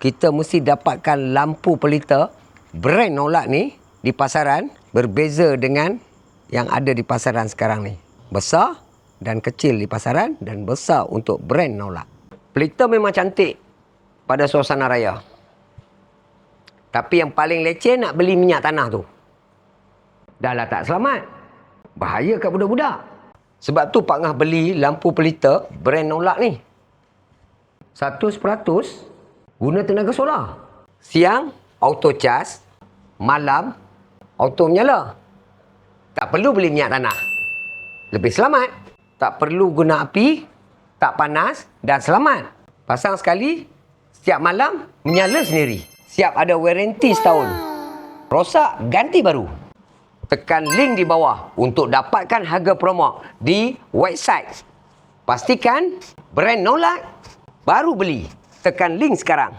kita mesti dapatkan lampu pelita brand Nolak ni di pasaran berbeza dengan yang ada di pasaran sekarang ni. Besar dan kecil di pasaran dan besar untuk brand Nolak. Pelita memang cantik pada suasana raya. Tapi yang paling leceh nak beli minyak tanah tu. Dah lah tak selamat. Bahaya kat budak-budak. Sebab tu Pak Ngah beli lampu pelita brand Nolak ni. 100% guna tenaga solar. Siang, auto charge. Malam, auto menyala. Tak perlu beli minyak tanah. Lebih selamat. Tak perlu guna api. Tak panas dan selamat. Pasang sekali, setiap malam menyala sendiri. Siap ada waranti setahun. Rosak, ganti baru. Tekan link di bawah untuk dapatkan harga promo di website. Pastikan brand Nolak baru beli. Tekan link sekarang.